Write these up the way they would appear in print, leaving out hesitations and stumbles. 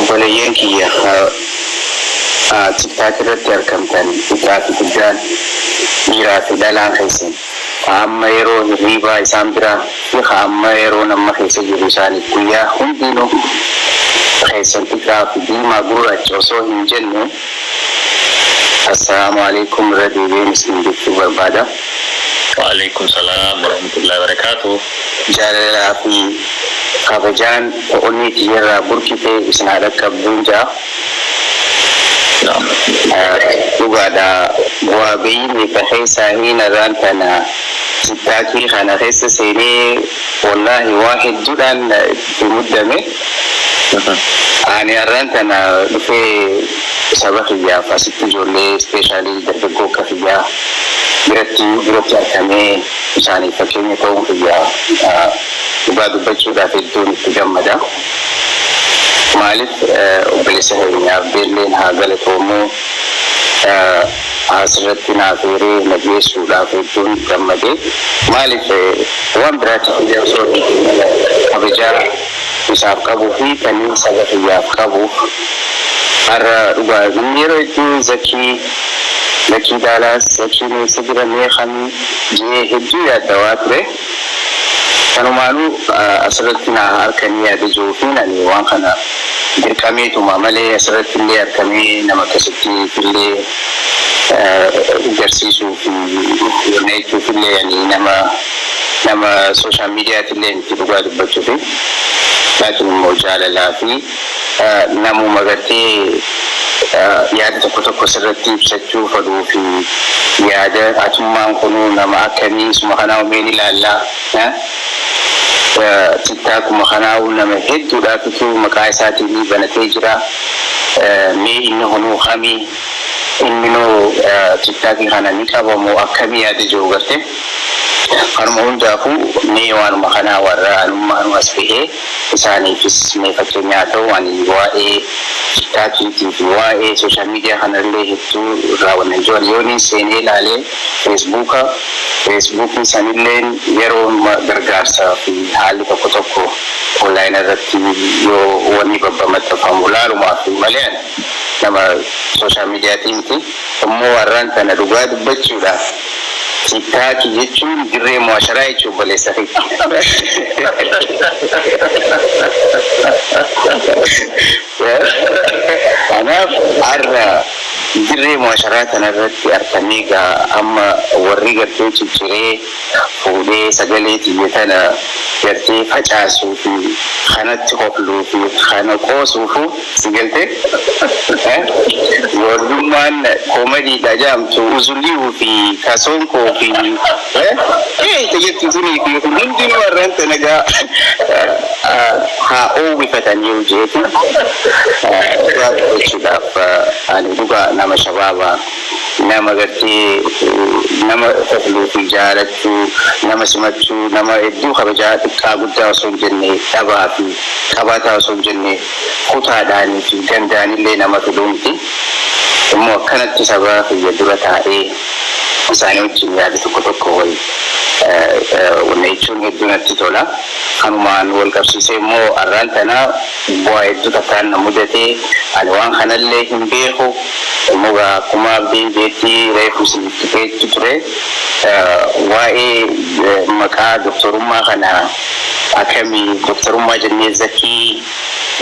obboleeyyan kiyya tiktaak irratti argamtan tiktaak guddaan dhiiraa fi dhalaan keessan amma yeroo hirriibaa isaan biraa fi amma yeroo nama keessa jiru isaaniif guyyaa hundinuu keessan tiktaak fi diimaa gurraacha osoo hin jenne assalaamu alaikum irra deebiin isin jechuu barbaada. وعليكم السلام ورحمة الله وبركاته. جاللا في خبجان فأني تجرى بركتي إسنادة كبونجا. نعم. وبعدا وابيني بحيث هنا رانتنا ستاكي خانا خيس سيني والله واحد جدا في مدمي. أنا رانتنا في سبق يا فاسد جولي سبيشالي دربكو كفيا. Birati arkamee isaanii fakkeenya ta'uun fayyaa dhugaa dubbachuudhaaf hedduun itti gammada. Maaliif obboleessa keenyaaf beelleen haa galatoomuu asirratti naaf hiree nageessuudhaaf hedduun gammade. Maaliif waan biraatti fayyaa osoo kabajaa isaaf qabuu fi kanneen saba fayyaaf qabuuf har'a dhugaa yeroo hedduu zakii لكن دالاس لكن سجل ميخان جي هجية دواتره كانوا مالو أسرتنا أركانية بجوفين أني وانخنا بركامي تماملي أسرت اللي أركامي نما كسبتي في اللي جرسيسو في ورنيتو في اللي يعني نما سوشال ميديا اللي انت بقاد بجوفين لكن موجالة لا في نمو مغتي yaada tokko tokko sirratti ibsachuu fadhuu fi yaada atummaan kunuu nama akkamii isuma kanaa umeen ilaallaa tiktaakuma kanaa nama hedduudhaafitu maqaa isaatiin banatee jira mee inni kunuu kamii innoo tiktaakii kana ni qabamu akkamii yaada jiru garte kanuma hundaafuu mee waanuma kanaa warra anummaan as bahee isaaniifis mee fakkeenyaa ta'u ani waa'ee tiktaakii fi waa'ee sooshaal miidiyaa kanallee hedduu raawwannan jiran yooniin seenee ilaalee feesbuukiin sanilleen yeroo gargaarsaa fi haalli tokko tokko onlaayinii irratti yoo wanni maxxanfamu ilaalumaaf malee nama sooshaal miidiyaatiin miti immoo warraan kana dhugaa dubbachuudhaaf tiktaakii jechuun dirree mu'asharaa jechuun baleessa kanaaf har'a dirree mu'asharaa kanarratti argamee gaa amma warri gartee cicciree fuudhee sagalee xiyya tana gartee facaasuu fi kanatti hofluu fi kana qoosuufu sigaltee wallummaan koomadiidha jaamtu uzulliuu fi kasoonkoo fi tajaajilu fi hundi warreen tanagaa haa uwwifatanii hojjetu jechuudhaaf ani dhugaa nama shabaabaa nama gartee nama hofluu fi jaalachuu nama simachuu nama hedduu kabajaa xiqqaa guddaa osoo hin jenne dhabaa fi qabaataa osoo hin jenne kutaadhaanii fi gandaanillee nama filuumti immoo akkanatti sabaa fiyya dura taa'ee isaanii wajjin yaada tokko tokko wanna jechuun hedduu natti tola kanumaan wal qabsiisee immoo arraan tanaa bu'aa hedduu takkaan na mudatee ani waan kanallee hin beeku immoo akkuma abdiin jeettii reefu siifteetti ture waa'ee maqaa doktorummaa kana akkamii doktorummaa jennee zakii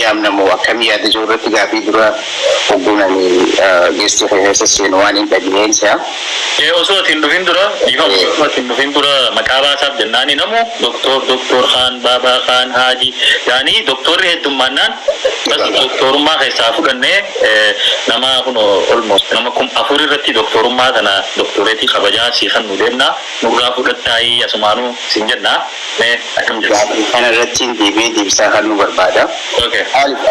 yaamnamoo akkamii yaada jiru irratti gaafii dura hogguunanii geestii keessa seenu waan hin dhageenyaa. osoo ittiin dhufin dura osoo ittiin dhufin dura maqaa baasaaf jennaani namu doktor Khan Baabaa Khan Haaji yaani doktorri heddummaannaan bas doktorummaa keessaa fudhannee nama kun almost nama kum afur irratti doktorummaa kana doktoreetii kabajaa siifan nu deemna nurraa fudhattaayii asumaanuu sin jennaa mee akkam jirtu. Kana irratti deebisaa kan nu barbaada.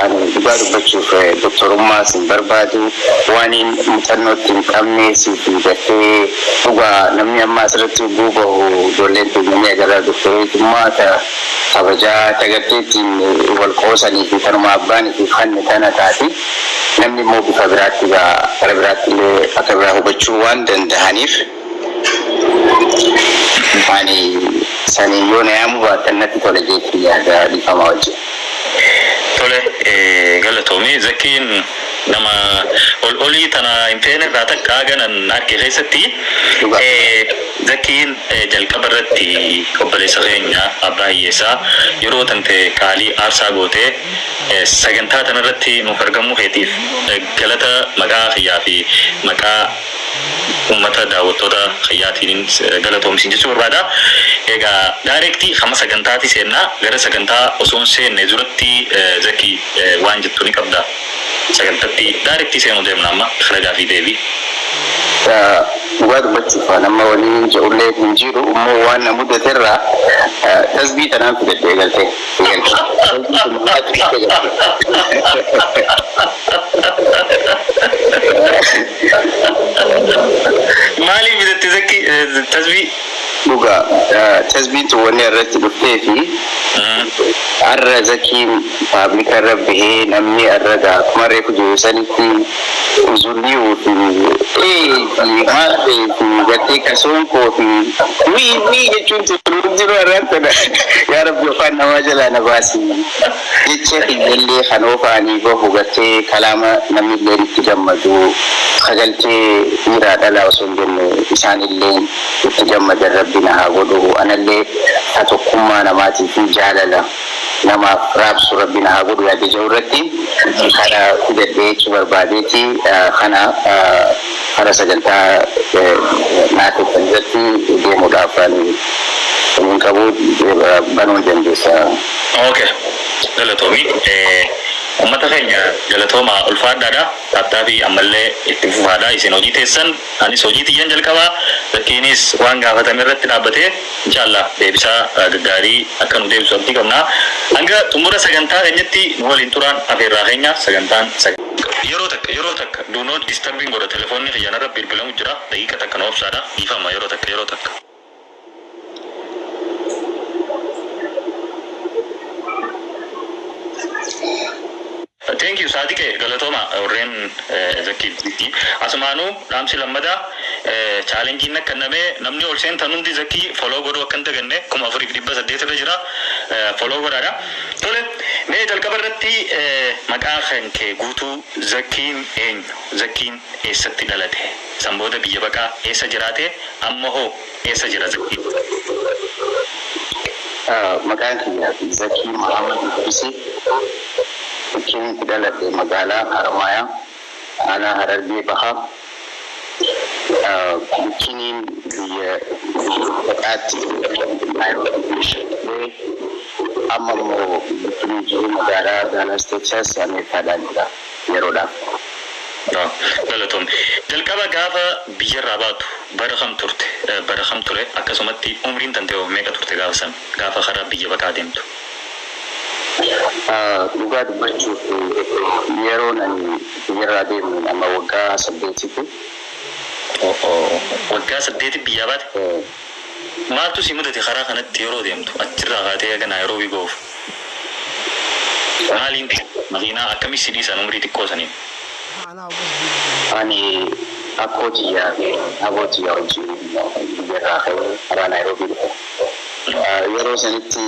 Ani dhugaa dubbachuuf doktorummaa sin barbaadu waan muuxannootti hin qabne siif gartee dhugaa namni amma asirratti guubahu ijoolleen tuulamee agarra doktoreetummaa kabajaa tagarteettiin wal qoosanii fi kanuma abbaanii fi fanni kana taati namni immoo bifa biraatti gara biraattillee akka biraa hubachuu waan danda'aniif ani sanii yoo na yaamu baatan natti tola jeetti yaada dhiifamaa wajjin. Tole galatoo galatoomii zakkiin nama olii tana infeene irraa takka haganan harki keessatti zakkiin jalqaba irratti obboleessa keenya abbaa hiyyeessaa yeroo tante qaalii aarsaa gootee sagantaa tana irratti nuuf argamuu keetiif galata maqaa kiyyaa fi maqaa ummata daawwattoota kiyyaatiin galatoomsiin jechuu barbaada. Egaa daayirektii kama sagantaati seennaa gara sagantaa osoo hin seenne duratti Zakii waan jettu ni qabda. Sagantatti daayirektii seenuu deemna amma kana gaafii deebii. Dhugaa dubbachuuf nama waliin ijoollee hin jiru immoo waan na mudaterraa tasbii tanaan fidadhee galtee. Maaliif bidatte Zakii tasbii? Dhugaa tasbiitu wanni irratti dhuftee fi arra Zakiin paablika irra bahee namni arra akkuma reefu jiru sanitti uzurriuu fi gattee kasoon koo fi wii jechuun turuu jiru irratti yaa rabbi afaan namaa jalaa na baasi jecha illee kan ofaanii bahu gattee kalaama namni illee itti gammadu sagaltee dhiiraa dhalaa osoo hin jenne isaan illee itti gammadan rabbina haa godhu anallee haa tokkummaa namaatii fi jaalala namaaf raabsu rabbina haa godhu yaada jiru irratti kana fidadhee jechuu barbaadeeti kana hara sagantaa naateffan irratti deemuudhaaf hin qabu banuun dandeessa. Okay. Galatoomii ummata keenya galatooma ulfaadhaadha taattaa fi ammallee itti fufaadha isin hojii teessan anis hojii tiyyan jalqabaa Zakiinis waan gaafatame irratti dhaabbatee inshallah deebisaa gaggaarii akka nu deebisu abdii qabna hanga xumura sagantaa keenyatti nu waliin turaan afeerraa keenya sagantaan yeroo takka do not disturbing godha telefoonni kiyyanarra bilbilamu jira daqiiqa takka nu obsaadha dhiifama yeroo takka. Thank you Sadiq galatoma orren Zakii asmaanu ramsi lamada challenge inna kanname namni ol seen tanundi Zakii follow godhu akkan daganne kuma afrika dibba saddeet irra jira follow godhaadha tole mee jalqabarratti maqaa khanke guutuu Zakiin eenyu Zakiin eessatti dhalate sambooda biyya baqaa eessa jiraate amma hoo eessa jira Zakii maqaan kiyya Zakii Muhammad Idrisi Bikin dalat magala Haramaya ana Harargee Baha bikinin dia dekat amma mo bikin jiru negara Dallas Texas Amerika dan Yeroda. Galatom jalqaba gaafa biyyarraa baatu bara kam ture akkasumatti umriin tante meeqa turte gaafa san gaafa karaa biyya baqaa deemtu. Dhugaa dubbachuuf yeroo nani biyyaarraa deemu nama waggaa 8 waggaa 8 biyyaa baate maaltu si mudate karaa kanatti yeroo deemtu achirraa kaatee egaa Naayiroobii goofu maaliin makiinaa akkamii sidiisan umrii xiqqoo saniin ani abbootiyaa wajjin biyyaarraa ka'ee karaa Naayiroobii dhufe yeroo sanitti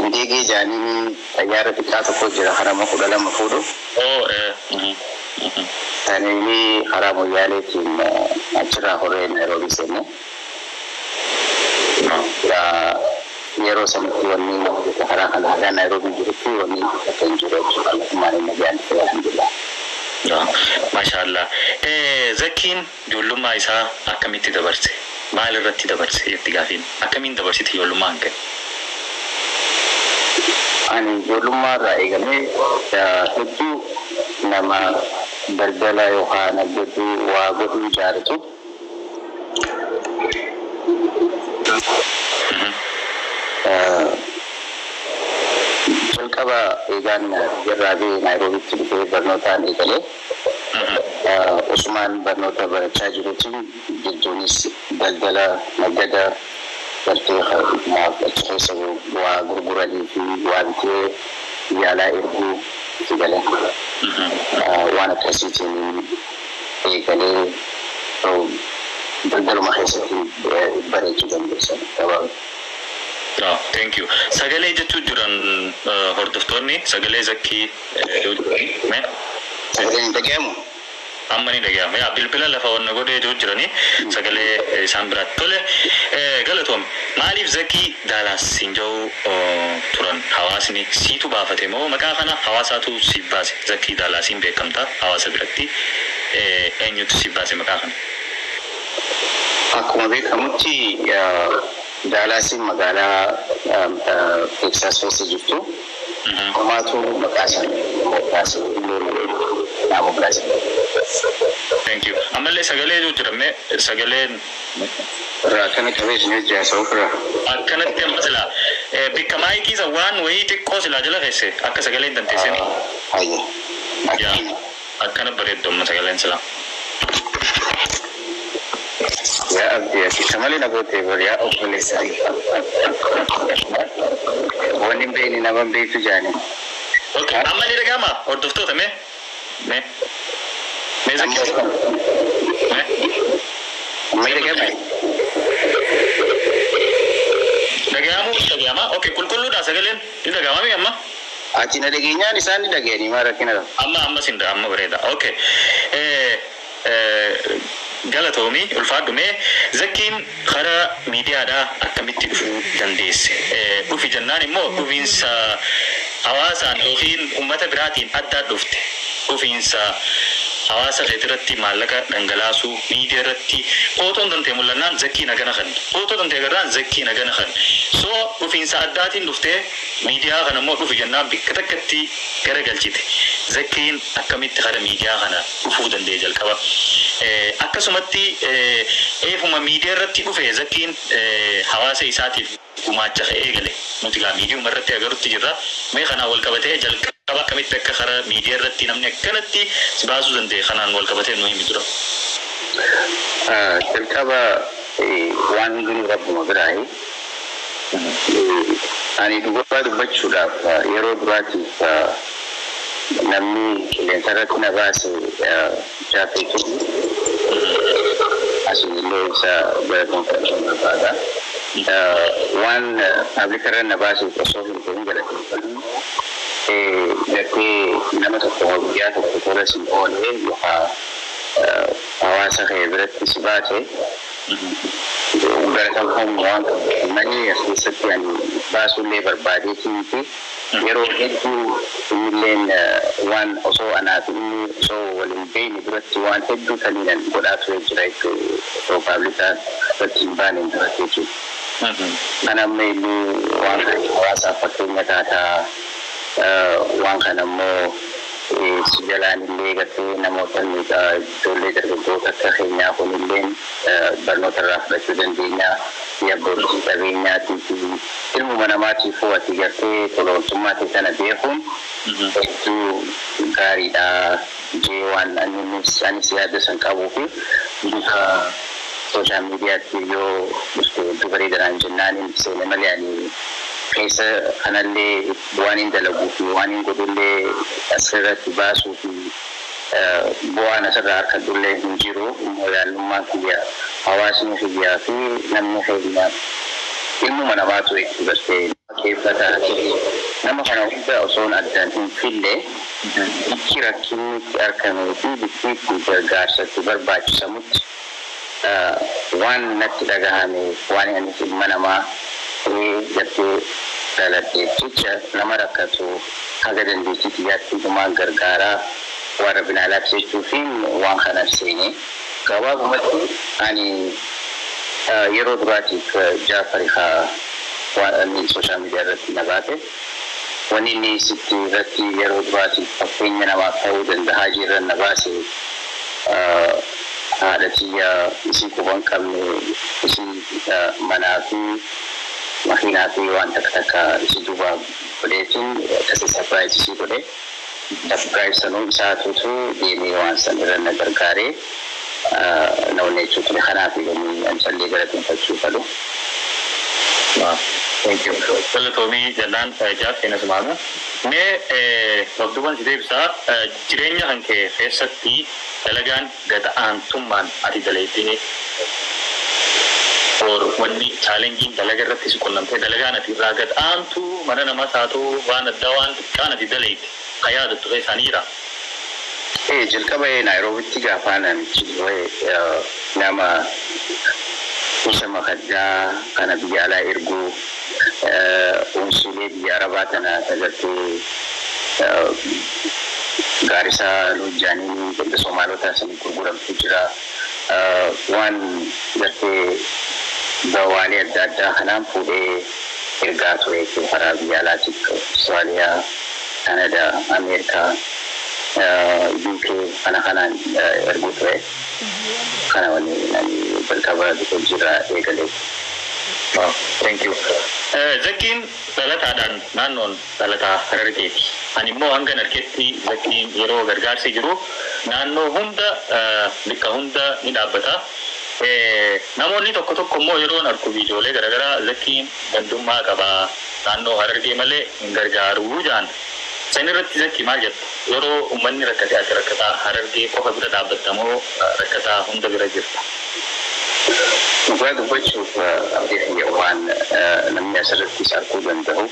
indege jaanii xayyaara xiqqaa tokko jira harama 12 fuudhu tanini haramu yaaleetiin achirraa horee Naayiroobii seenne yeroo sanitti wanni karaa kana hagaa Naayiroobii jirutti wanni akka hin jiru jechuudha maaliin nagaan ta'e alhamdulillah. Mashallah Zakiin ijoollummaa isaa akkamitti dabarse maal irratti dabarse itti gaafiin akkamiin dabarsite ijoollummaa hanga ani ijoollummaarraa eegalee hedduu nama daldala yookaan abduu waa godhuu jaallatu jalqaba eegaan jarraabee Naayiroobiitti dhufee barnootaan eegalee Usmaan barnoota barachaa jirutti jechuunis daldala nagada gartee maaf keessa waa gurguranii fi waa bitee yaalaa erguu itti galee waan akkasiitiin eegalee daldaluma keessatti bareechuu dandeessan gabaabaa. Thank you. Sagalee jechuun jiran hordoftoonni sagalee zakkii mee sagaleen dhagahamu amma ni dhagahama. Yaa bilbila lafa wanna godhee jiranii sagalee isaan biraatti tole. Galatoom maaliif zakkii daalaasiin jiru turan hawaasni siitu baafate moo maqaa kana hawaasaatu siif baase? Zakkii daalaasiin beekamta hawaasa biratti eenyutu siif baase maqaa kana? akkuma beekamutti daalaasiin magaalaa Texas keessa jirtu. Homaatu maqaa Thank you. Amalle sagalee jirame sagaleen raakana qabeesni hojjaa soofra. Akkanatti amma sila bikka maayikii waan wayii xiqqoo sila jala keesse akka sagaleen danteessanii. Hayya. Akkana bareeddu amma sagaleen sila. Yaa abdii ati samalee nagootee bariyaa obboleessanii. Wanni beekni nama beektu jaani. Okay. Amma ni dhagahama hordoftoota mee zakkii dhagahama. Okay, qulqulluudha sagaleen ni dhagahama amma. Ati na dhageenyaan isaan ni dhageenii maa rakkina dha. Amma sinda amma bareeda. Okay. Galatoomi ulfaadhume zakkiin karaa miidiyaadhaa akkamitti dhufuu dandeesse? Dhufi jennaan immoo dhufiinsa hawaasaan yookiin uummata biraatiin adda dhufte. Dhufiinsa hawaasa irratti maallaqa dhangalaasuu miidiyaa irratti qootoon dantee mul'annaan zakkii nagana kan qootoo dantee garaan zakkii nagana kan soo dhufiinsa addaatiin dhuftee miidiyaa kana immoo dhufi jennaan bikka takkatti garagalchite. Zakkiin akkamitti karaa miidiyaa kana dhufuu danda'e jalqaba? Akkasumatti eefuma miidiyaa irratti dhufe zakkiin hawaasa isaatiif gumaacha eegale nuti gaa miidiyuma irratti agarutti jirra. Mee kanaan wal qabatee jalqaba akkamitti akka karaa miidiyaa irratti namni akkanatti baasuu danda'e kanaan wal qabatee nu himi dura. Jalqaba waan hundinuu rabbuma biraayi. Ani dubbachuudhaaf yeroo duraatiif namni qilleensa irratti na baase jaafeetu asillee isa galateeffachuu barbaada. Waan paablika irra na baase osoo hin ta'in galateeffatu gartee nama tokko guyyaa tokko tola si oolee yookaan hawaasa kee biratti si baase galateeffamu waan manii as keessatti ani baasuullee barbaadeetii fi yeroo hedduu innilleen waan osoo anaaf inni osoo waliin beeyne duratti waan hedduu taliinan godhaa ture jira jechuudha osoo paablikaa irratti hin baaneen duratti jechuudha. Kan amma illee waan kana hawaasaaf fakkeenya taataa waan kana immoo si jalaan illee gartee namoota ijoollee dargaggoota akka keenyaa kunilleen barnoota irraa fudhachuu dandeenya. Abbootii qabeenyaatii fi ilmuma namaatiif ati gartee tolooltummaatti sana beekuun hedduu gaariidha jee waan anis yaada san qabuu fi bifa sooshaal miidiyaatti yoo hedduu bareedanaan jennaan seene malee ani keessa kanallee waan hin dalaguu fi waan hin godhullee asirratti baasuu fi bu'aan asirraa harkadhullee hin jiru yaadannummaan kiyya hawaasni kiyyaa fi namni keenya ilmuma namaatu itti bartee keeffataa nama kana hunda osoon addaan hin fille bikki rakkinni itti argamee fi bikki itti gargaarsatti barbaachisamutti waan natti dhagahame waan anis ilma namaa gartee dhaladheef jecha nama rakkatu haga dandeettii kiyyaatti dhumaan gargaaraa warra binaa labsachuu fi waan kanaaf seene gabaabumatti ani yeroo duraatiif Jaafari haa waan sooshaal miidiyaa irratti na baate wanni inni sitti irratti yeroo duraatiif fakkeenya namaaf ta'uu danda'a jirran na baase haadha tiyya isii quban qabne isii manaa fi makiinaa fi waan takka isii duuba godheetiin akkasii sarpiraayiz isii godhe. Surprise sanuu isaatutu deemee waan san irra na gargaaree na onneechuu ture kanaaf yommuu ansallee galateeffachuu qabu. Thank you. Galatoomii jennaan jaafee na sumaanu. Mee wagduuwwan si deebisaa jireenya kan kee keessatti dalagaan gad aantummaan ati dalaydee or wanni challenging dalaga irratti si qunnamtee dalagaan ati irraa gad aantu mana namaa taatu waan addaa waan xiqqaan ati daleetti qayaadattu keessanii jira. Jalqaba Naayiroobitti gaafa namichi nama isa makaddaa kana biyya alaa erguu oomishaalee biyya arabaa tana agartee gaarisaa lojjaanii ganda Somaalotaa sanii gurguramtu jira. Waan gartee bawaalee adda addaa kanaan fuudhee ergaa ture karaa biyya alaatiif Austraaliyaa, Kanadaa, Ameerikaa, UK kana kanaan erguu ture. Kana waliin jalqaba jira eegalee. Thank you. Zakiin dhalataadhaan naannoon dhalataa Harargeeti. Ani immoo hanga narkeetti Zakiin yeroo gargaarsi jiru naannoo hunda bakka hunda ni dhaabbata. Namoonni tokko tokko immoo yeroo argu viidiyoolee garaagaraa Zakiin gandummaa qabaa naannoo Harargee malee hin gargaaru jaan. San irratti Zakii maal jettu? Yeroo uummanni rakkatee ati rakkataa Harargee qofa bira dhaabbattamoo rakkataa hunda bira jirta? Dhugaa dubbachuuf waan namni asirratti arguu danda'u